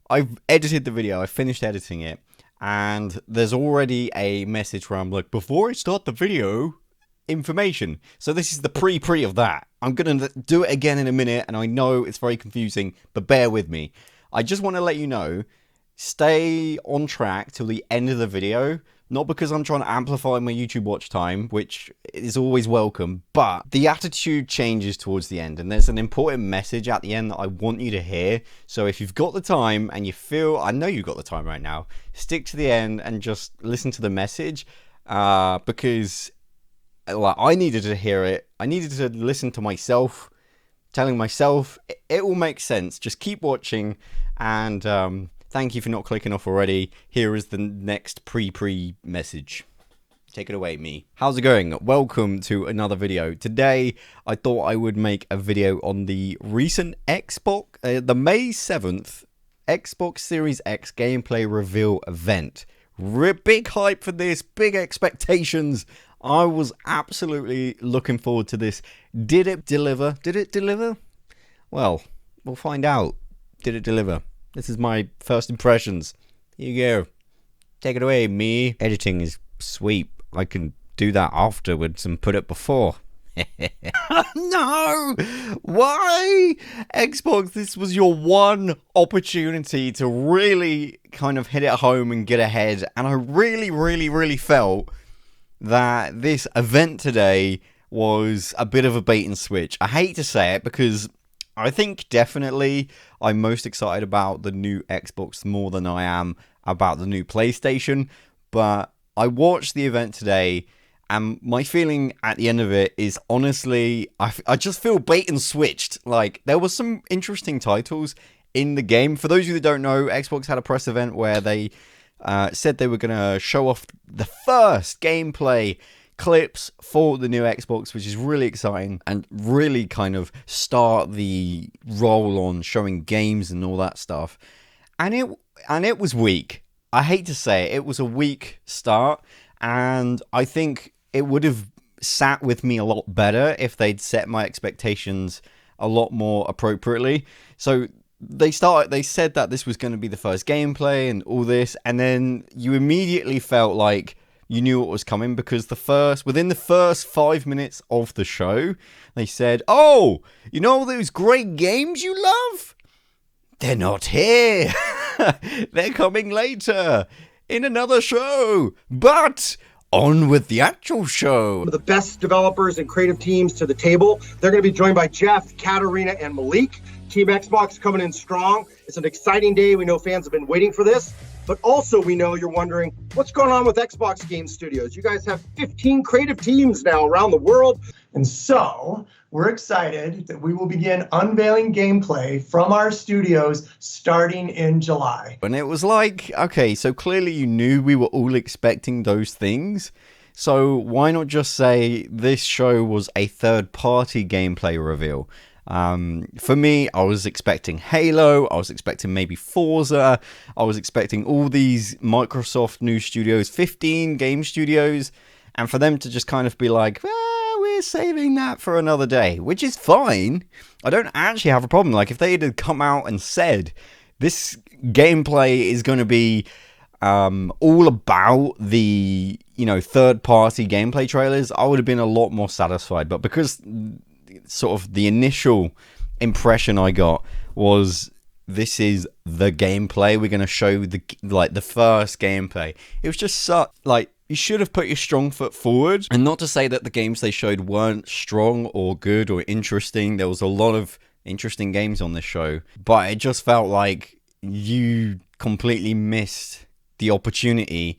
I've edited the video, I finished editing it, and there's already a message where I'm like, before I start the video, information. So this is the pre of that. I'm gonna do it again in a minute, and I know it's very confusing, but bear with me. I just want to let you know, stay on track till the end of the video. Not because I'm trying to amplify my YouTube watch time, which is always welcome, but the attitude changes towards the end, and there's an important message at the end that I want you to hear. So if you've got the time and you feel, I know you've got the time right now, stick to the end and just listen to the message, because I needed to hear it. I needed to listen to myself, telling myself it will make sense. Just keep watching, and thank you for not clicking off already. Here is the next pre message. Take it away, me. How's it going? Welcome to another video. Today, I thought I would make a video on the recent Xbox, the May 7th Xbox Series X gameplay reveal event. Big hype for this, big expectations. I was absolutely looking forward to this. Did it deliver? Did it deliver? Well, we'll find out. Did it deliver? This is my first impressions. Here you go. Take it away, me. Editing is sweet. I can do that afterwards and put it before. No! Why? Xbox, this was your one opportunity to really kind of hit it home and get ahead. And I really felt that this event today was a bit of a bait and switch. I hate to say it because I think definitely I'm most excited about the new Xbox more than I am about the new PlayStation. But I watched the event today, and my feeling at the end of it is honestly, I just feel bait and switched. Like, there was some interesting titles in the game. For those of you that don't know, Xbox had a press event where they said they were going to show off the first gameplay clips for the new Xbox, which is really exciting and really kind of start the roll on showing games and all that stuff. And it was weak. I hate to say it, it was a weak start, and I think it would have sat with me a lot better if they'd set my expectations a lot more appropriately. So they said that this was going to be the first gameplay and all this, and then you immediately felt like you knew what was coming, because within the first 5 minutes of the show, they said, "Oh, you know those great games you love? They're not here. They're coming later in another show. But on with the actual show." The best developers and creative teams to the table. They're going to be joined by Jeff, Katarina, and Malik. Team Xbox coming in strong. It's an exciting day. We know fans have been waiting for this. But also, we know you're wondering, what's going on with Xbox Game Studios? You guys have 15 creative teams now around the world. And so, we're excited that we will begin unveiling gameplay from our studios starting in July. And it was like, okay, so clearly you knew we were all expecting those things. So why not just say this show was a third-party gameplay reveal? For me, I was expecting Halo, I was expecting maybe Forza, I was expecting all these Microsoft new studios, 15 game studios, and for them to just kind of be like, we're saving that for another day, which is fine. I don't actually have a problem. Like, if they had come out and said, this gameplay is going to be all about the, third-party gameplay trailers, I would have been a lot more satisfied. But because sort of the initial impression I got was, this is the gameplay, we're going to show the first gameplay, it was just such, you should have put your strong foot forward. And not to say that the games they showed weren't strong or good or interesting. There was a lot of interesting games on this show, but it just felt like you completely missed the opportunity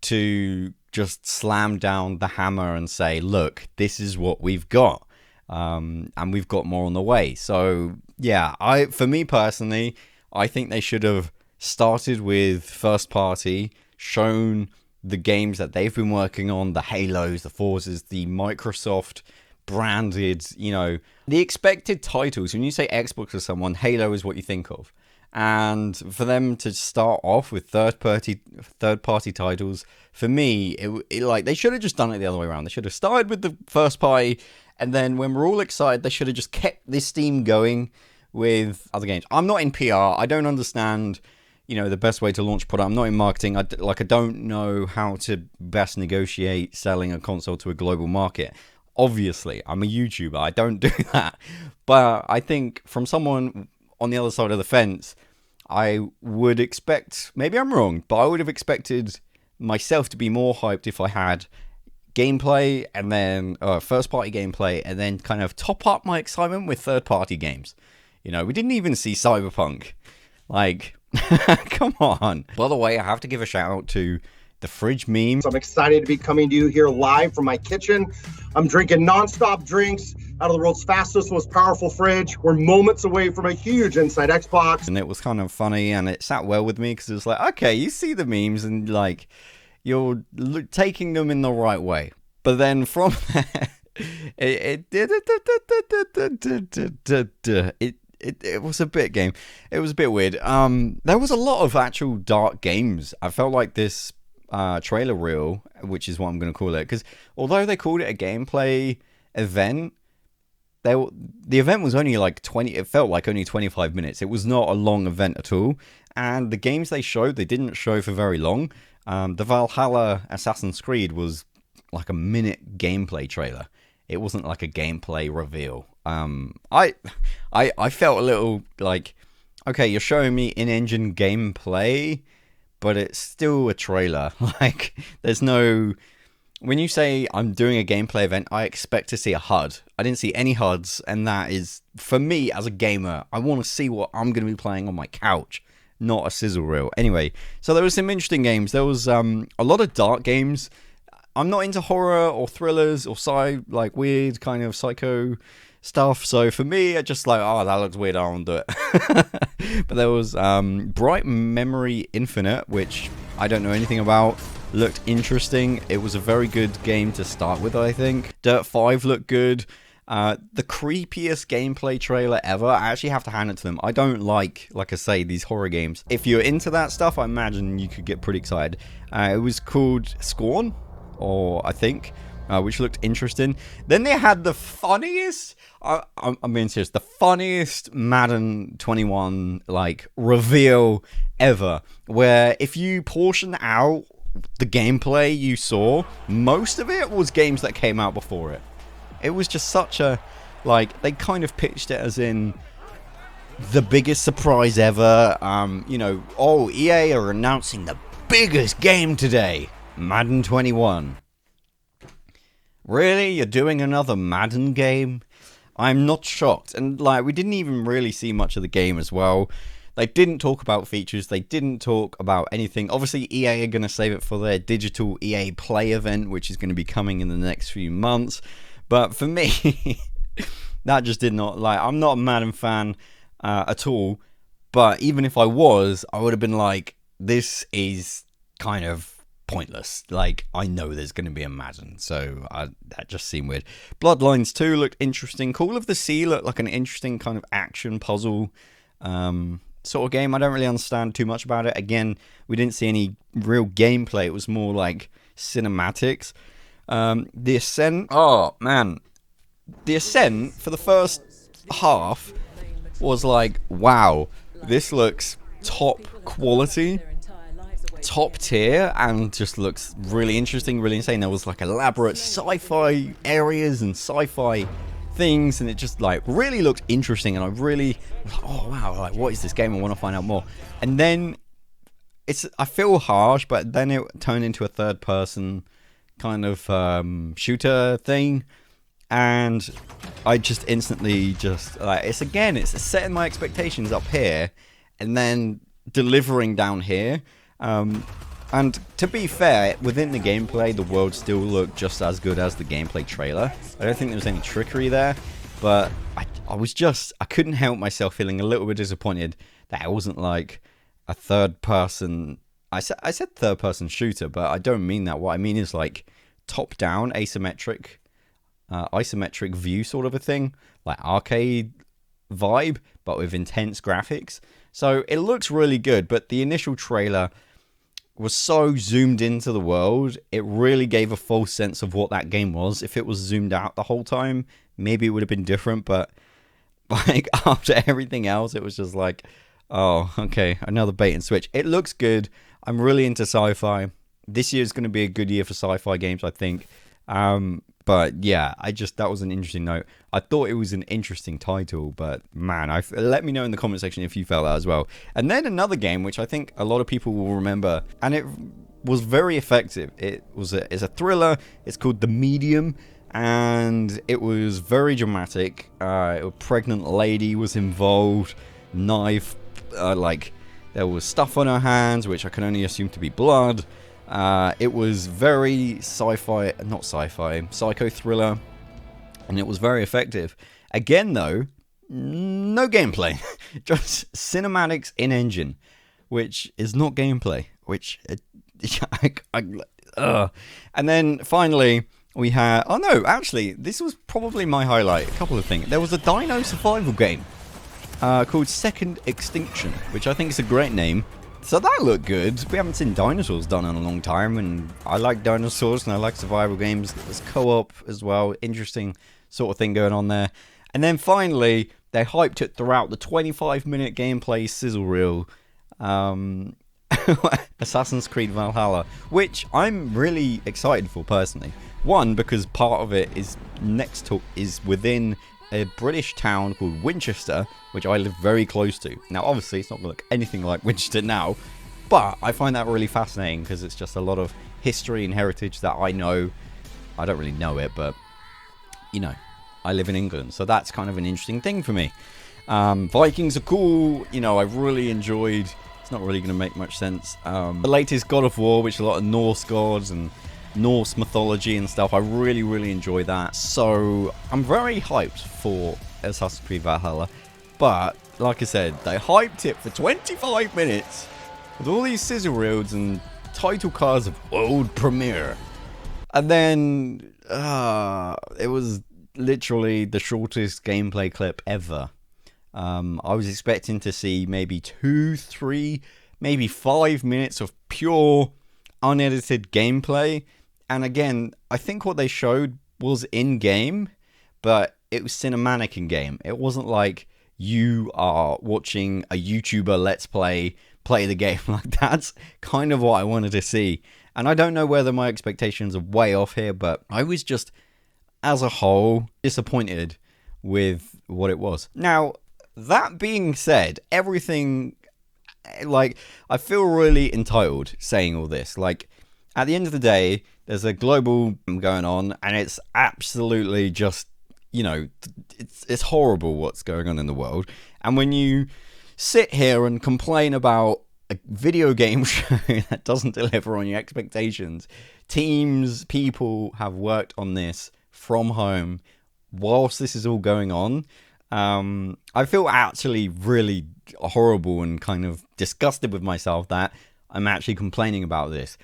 to just slam down the hammer and say, look, this is what we've got. And we've got more on the way. So yeah, for me personally, I think they should have started with first party, shown the games that they've been working on, the Halos, the Forzas, the Microsoft branded, the expected titles. When you say Xbox to someone, Halo is what you think of. And for them to start off with third party titles, for me, it they should have just done it the other way around. They should have started with the first party, and then when we're all excited, they should have just kept this steam going with other games. I'm not in PR. I don't understand the best way to launch a product. I'm not in marketing. I don't know how to best negotiate selling a console to a global market. Obviously, I'm a YouTuber. I don't do that. But I think from someone on the other side of the fence, I would expect, maybe I'm wrong, but I would have expected myself to be more hyped if I had gameplay and then first party gameplay, and then kind of top up my excitement with third party games. We didn't even see Cyberpunk. Like, come on. By the way, I have to give a shout out to the fridge meme. So I'm excited to be coming to you here live from my kitchen. I'm drinking nonstop drinks out of the world's fastest, most powerful fridge. We're moments away from a huge Inside Xbox. And it was kind of funny, and it sat well with me because it was like, okay, you see the memes and like you're taking them in the right way. But then from there, it was a bit game. It was a bit weird. There was a lot of actual dark games. I felt like this trailer reel, which is what I'm going to call it, because although they called it a gameplay event, the event was only like 20. It felt like only 25 minutes. It was not a long event at all. And the games they showed, they didn't show for very long. The Valhalla Assassin's Creed was like a minute gameplay trailer. It wasn't like a gameplay reveal. I felt a little like, okay, you're showing me in-engine gameplay, but it's still a trailer. Like, there's no... When you say I'm doing a gameplay event, I expect to see a HUD. I didn't see any HUDs, and that is, for me as a gamer, I want to see what I'm going to be playing on my couch, not a sizzle reel. Anyway, so there was some interesting games. There was a lot of dark games. I'm not into horror or thrillers or like weird kind of psycho stuff. So for me, I just like, oh, that looks weird, I won't do it. But there was Bright Memory Infinite, which I don't know anything about. Looked interesting. It was a very good game to start with, I think. Dirt 5 looked good. The creepiest gameplay trailer ever. I actually have to hand it to them. I don't like I say, these horror games. If you're into that stuff, I imagine you could get pretty excited. It was called Scorn, or I think, which looked interesting. Then they had the funniest, I'm being serious, the funniest Madden 21 like reveal ever, where if you portion out the gameplay you saw, most of it was games that came out before it. It was just such a, like, they kind of pitched it as in the biggest surprise ever. Oh, EA are announcing the biggest game today, Madden 21. Really? You're doing another Madden game? I'm not shocked. And, like, we didn't even really see much of the game as well. They didn't talk about features. They didn't talk about anything. Obviously, EA are going to save it for their digital EA Play event, which is going to be coming in the next few months. But for me, that just did not, like, I'm not a Madden fan at all. But even if I was, I would have been like, this is kind of pointless. Like, I know there's going to be a Madden, so that just seemed weird. Bloodlines 2 looked interesting. Call of the Sea looked like an interesting kind of action puzzle sort of game. I don't really understand too much about it. Again, we didn't see any real gameplay. It was more like cinematics. The Ascent, oh man, The Ascent for the first half was like, wow, this looks top quality, top tier, and just looks really interesting, really insane. There was like elaborate sci-fi areas and sci-fi things, and it just like really looked interesting, and I really, oh wow, like what is this game? I want to find out more. And then I feel harsh, but then it turned into a third person kind of shooter thing, and I just instantly just like, it's setting my expectations up here and then delivering down here. And to be fair, within the gameplay, the world still looked just as good as the gameplay trailer. I don't think there was any trickery there, but I couldn't help myself feeling a little bit disappointed that it wasn't like a third person. I said third person shooter, but I don't mean that. What I mean is like top down isometric view sort of a thing, like arcade vibe, but with intense graphics. So it looks really good, but the initial trailer was so zoomed into the world, it really gave a false sense of what that game was. If it was zoomed out the whole time, maybe it would have been different, but like after everything else, it was just like, Oh, okay. Another bait and switch. It looks good. I'm really into sci-fi. This year's going to be a good year for sci-fi games, I think. But yeah, that was an interesting note. I thought it was an interesting title, but man, let me know in the comment section if you felt that as well. And then another game, which I think a lot of people will remember, and it was very effective. It's a thriller. It's called The Medium, and it was very dramatic. A pregnant lady was involved. Knife, there was stuff on her hands, which I can only assume to be blood. It was very psycho thriller, and it was very effective. Again, though, no gameplay, just cinematics in engine, which is not gameplay. And then finally we had. Oh no, actually, this was probably my highlight. A couple of things. There was a dino survival game called Second Extinction, which I think is a great name. So that looked good. We haven't seen dinosaurs done in a long time, and I like dinosaurs and I like survival games. It was co-op as well. Interesting sort of thing going on there. And then finally, they hyped it throughout the 25-minute gameplay sizzle reel. Assassin's Creed Valhalla, which I'm really excited for personally. One, because part of it is within a British town called Winchester, which I live very close to. Now, obviously, it's not going to look anything like Winchester now, but I find that really fascinating because it's just a lot of history and heritage that I know. I don't really know it, but, I live in England, so that's kind of an interesting thing for me. Vikings are cool. I've really enjoyed. It's not really going to make much sense. The latest God of War, which is a lot of Norse gods and Norse mythology and stuff. I really, really enjoy that. So I'm very hyped for Assassin's Creed Valhalla. But like I said, they hyped it for 25 minutes with all these sizzle reels and title cards of world premiere. And then it was literally the shortest gameplay clip ever. I was expecting to see maybe 2, 3, maybe 5 minutes of pure unedited gameplay. And again, I think what they showed was in-game, but it was cinematic in-game. It wasn't like you are watching a YouTuber Let's Play the game. Like, that's kind of what I wanted to see. And I don't know whether my expectations are way off here, but I was just, as a whole, disappointed with what it was. Now, that being said, everything, I feel really entitled saying all this. At the end of the day, there's a global going on, and it's absolutely just, it's horrible what's going on in the world. And when you sit here and complain about a video game show that doesn't deliver on your expectations, people have worked on this from home whilst this is all going on. I feel actually really horrible and kind of disgusted with myself that I'm actually complaining about this.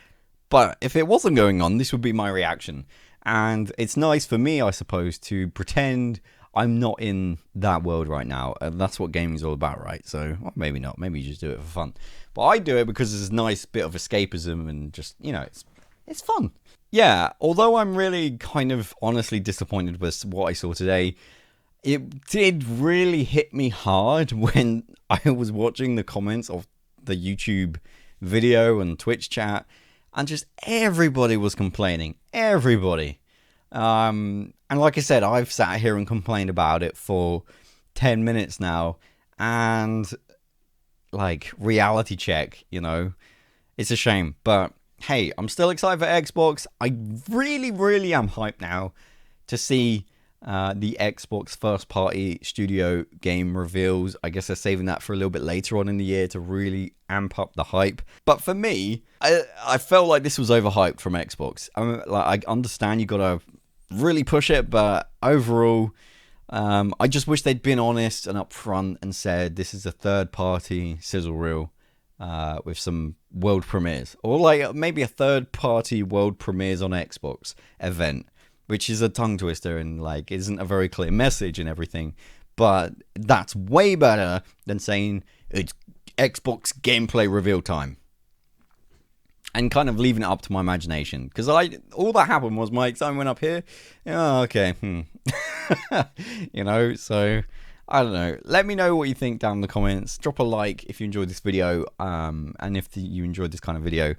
But if it wasn't going on, this would be my reaction. And it's nice for me, I suppose, to pretend I'm not in that world right now. And that's what gaming's all about, right? So, well, maybe not. Maybe you just do it for fun. But I do it because it's a nice bit of escapism and just, it's fun. Yeah, although I'm really kind of honestly disappointed with what I saw today, it did really hit me hard when I was watching the comments of the YouTube video and Twitch chat, and just everybody was complaining. Everybody. And like I said, I've sat here and complained about it for 10 minutes now, and reality check, it's a shame. But hey, I'm still excited for Xbox. I really, really am hyped now to see the Xbox first-party studio game reveals. I guess they're saving that for a little bit later on in the year to really amp up the hype. But for me, I felt like this was overhyped from Xbox. I understand you gotta really push it, but overall, I just wish they'd been honest and upfront and said this is a third-party sizzle reel with some world premieres, or maybe a third-party world premieres on Xbox event, which is a tongue twister and isn't a very clear message and everything. But that's way better than saying it's Xbox gameplay reveal time and kind of leaving it up to my imagination. Because all that happened was my excitement went up here. Oh, okay. So I don't know. Let me know what you think down in the comments. Drop a like if you enjoyed this video, and if you enjoyed this kind of video.